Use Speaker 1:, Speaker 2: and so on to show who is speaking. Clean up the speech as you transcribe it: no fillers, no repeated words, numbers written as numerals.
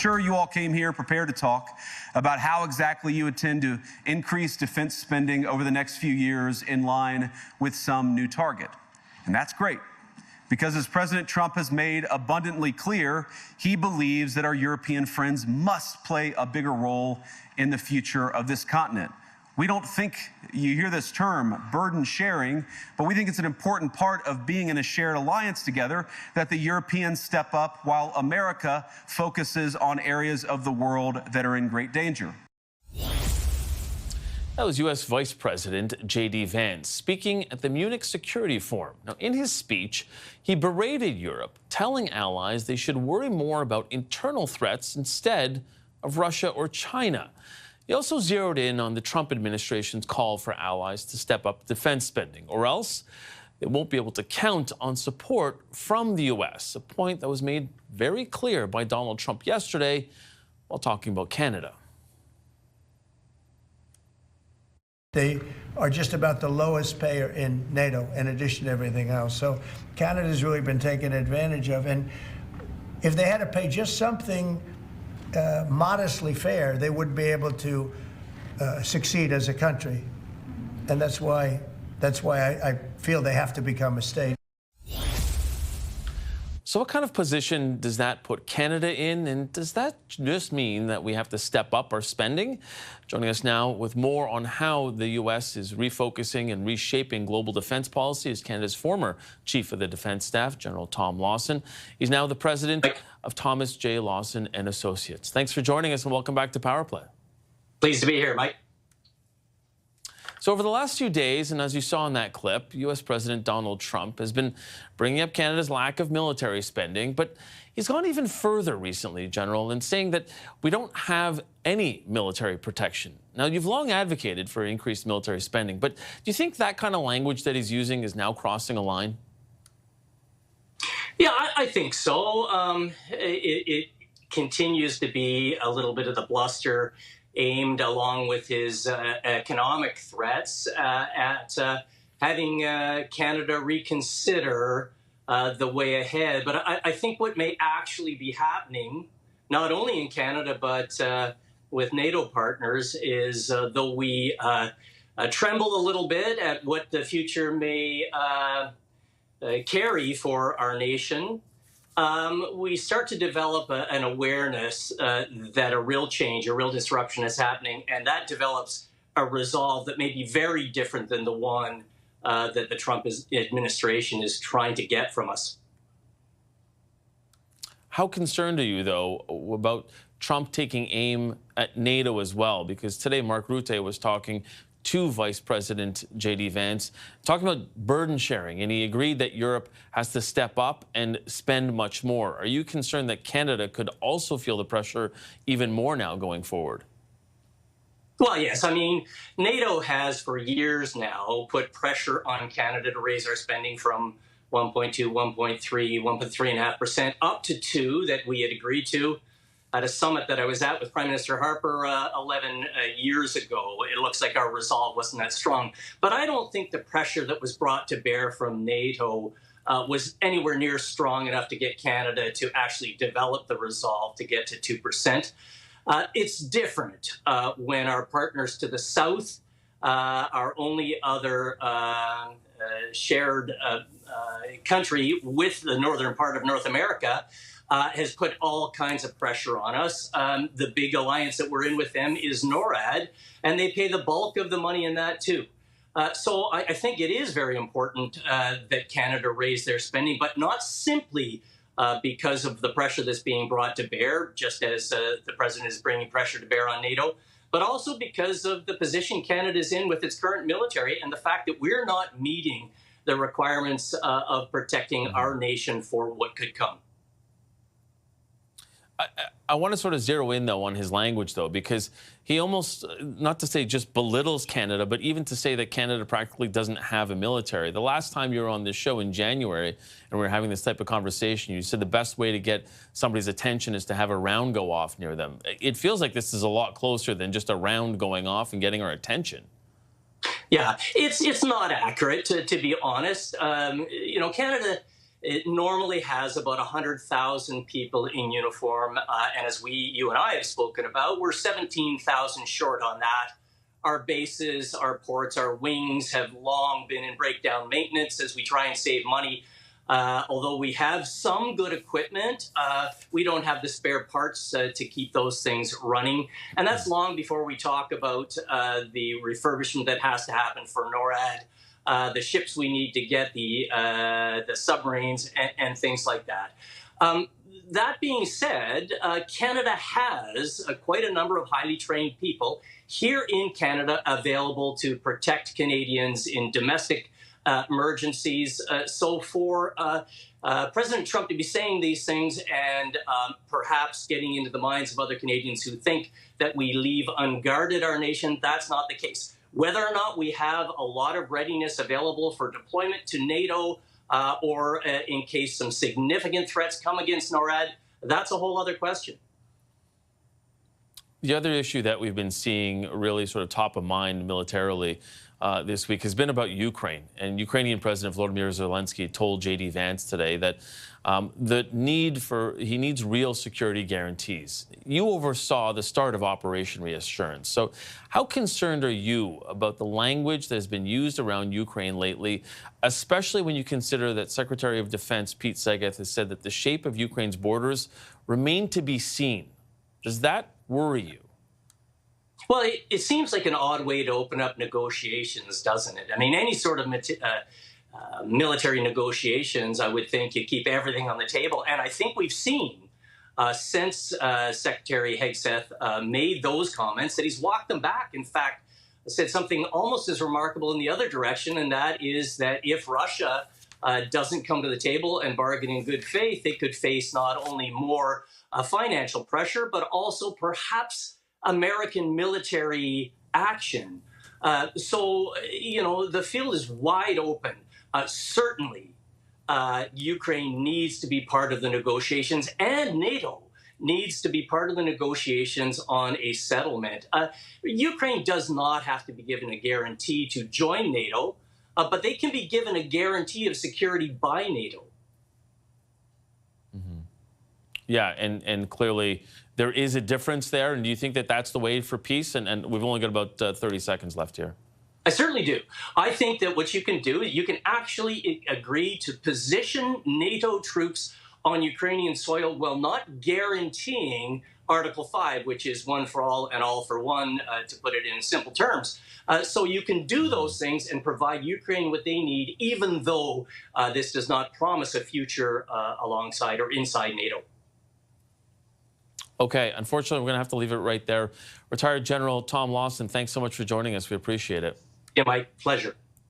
Speaker 1: sure you all came here prepared to talk about how exactly you intend to increase defense spending over the next few years in line with some new target. And that's great, because as President Trump has made abundantly clear, he believes that our European friends must play a bigger role in the future of this continent. We don't think, you hear this term, burden sharing, but we think it's an important part of being in a shared alliance together that the Europeans step up while America focuses on areas of the world that are in great danger.
Speaker 2: That was U.S. Vice President J.D. Vance speaking at the Munich Security Forum. Now, in his speech, he berated Europe, telling allies they should worry more about internal threats instead of Russia or China. He also zeroed in on the Trump administration's call for allies to step up defense spending, or else they won't be able to count on support from the U.S., a point that was made very clear by Donald Trump yesterday while talking about Canada.
Speaker 3: They are just about the lowest payer in NATO, in addition to everything else. So Canada's really been taken advantage of. And if they had to pay just something modestly fair, they would be able to succeed as a country. And that's why I feel they have to become a state.
Speaker 2: So what kind of position does that put Canada in? And does that just mean that we have to step up our spending? Joining us now with more on how the U.S. is refocusing and reshaping global defense policy is Canada's former Chief of the Defense Staff, General Tom Lawson. He's now the president of Thomas J. Lawson and Associates. Thanks for joining us and welcome back to Power Play.
Speaker 4: Pleased to be here, Mike.
Speaker 2: So over the last few days, and as you saw in that clip, U.S. President Donald Trump has been bringing up Canada's lack of military spending, but he's gone even further recently, General, in saying that we don't have any military protection. Now, you've long advocated for increased military spending, but do you think that kind of language that he's using is now crossing a line?
Speaker 4: Yeah, I think so. It continues to be a little bit of the bluster aimed, along with his economic threats, at having Canada reconsider the way ahead. But I think what may actually be happening, not only in Canada, but with NATO partners, is though we tremble a little bit at what the future may carry for our nation, we start to develop an awareness that a real change, a real disruption is happening, and that develops a resolve that may be very different than the one that the Trump administration is trying to get from us.
Speaker 2: How concerned are you, though, about Trump taking aim at NATO as well? Because today Mark Rutte was talking to Vice President J.D. Vance, talking about burden sharing, and he agreed that Europe has to step up and spend much more. Are you concerned that Canada could also feel the pressure even more now going forward?
Speaker 4: Well, yes. I mean, NATO has for years now put pressure on Canada to raise our spending from 1.2, 1.3, 1.3.5% up to 2% that we had agreed to at a summit that I was at with Prime Minister Harper 11 years ago. It looks like our resolve wasn't that strong. But I don't think the pressure that was brought to bear from NATO was anywhere near strong enough to get Canada to actually develop the resolve to get to 2%. It's different when our partners to the south, our only other shared country with the northern part of North America, has put all kinds of pressure on us. The big alliance that we're in with them is NORAD, and they pay the bulk of the money in that too. So I think it is very important that Canada raise their spending, but not simply because of the pressure that's being brought to bear, just as the president is bringing pressure to bear on NATO, but also because of the position Canada is in with its current military and the fact that we're not meeting the requirements of protecting our nation for what could come.
Speaker 2: I want to sort of zero in, though, on his language, though, because he almost, not to say just belittles Canada, but even to say that Canada practically doesn't have a military. The last time you were on this show in January and we were having this type of conversation, you said the best way to get somebody's attention is to have a round go off near them. It feels like this is a lot closer than just a round going off and getting our attention.
Speaker 4: Yeah, it's not accurate, to be honest. You know, Canada it normally has about 100,000 people in uniform. And as you and I have spoken about, we're 17,000 short on that. Our bases, our ports, our wings have long been in breakdown maintenance as we try and save money. Although we have some good equipment, we don't have the spare parts to keep those things running. And that's long before we talk about the refurbishment that has to happen for NORAD, the ships we need to get, the submarines, and things like that. That being said, Canada has quite a number of highly trained people here in Canada available to protect Canadians in domestic emergencies. So for President Trump to be saying these things and perhaps getting into the minds of other Canadians who think that we leave unguarded our nation, that's not the case. Whether or not we have a lot of readiness available for deployment to NATO or in case some significant threats come against NORAD, that's a whole other question.
Speaker 2: The other issue that we've been seeing really sort of top of mind militarily this week has been about Ukraine. And Ukrainian President Volodymyr Zelensky told J.D. Vance today that he needs real security guarantees. You oversaw the start of Operation Reassurance. So how concerned are you about the language that has been used around Ukraine lately, especially when you consider that Secretary of Defense Pete Segath has said that the shape of Ukraine's borders remain to be seen? Does that worry you?
Speaker 4: Well, it seems like an odd way to open up negotiations, doesn't it? I mean, any sort of military negotiations, I would think you keep everything on the table. And I think we've seen since Secretary Hegseth made those comments that he's walked them back. In fact, said something almost as remarkable in the other direction, and that is that if Russia doesn't come to the table and bargain in good faith, they could face not only more financial pressure, but also perhaps American military action. So, you know, the field is wide open. Certainly, Ukraine needs to be part of the negotiations, and NATO needs to be part of the negotiations on a settlement. Ukraine does not have to be given a guarantee to join NATO, but they can be given a guarantee of security by NATO.
Speaker 2: Mm-hmm. Yeah, and clearly there is a difference there. And do you think that that's the way for peace? And we've only got about 30 seconds left here.
Speaker 4: I certainly do. I think that what you can do, you can actually agree to position NATO troops on Ukrainian soil while not guaranteeing Article 5, which is one for all and all for one, to put it in simple terms. So you can do those things and provide Ukraine what they need, even though this does not promise a future alongside or inside NATO.
Speaker 2: Okay, unfortunately, we're going to have to leave it right there. Retired General Tom Lawson, thanks so much for joining us. We appreciate it.
Speaker 4: Yeah, my pleasure.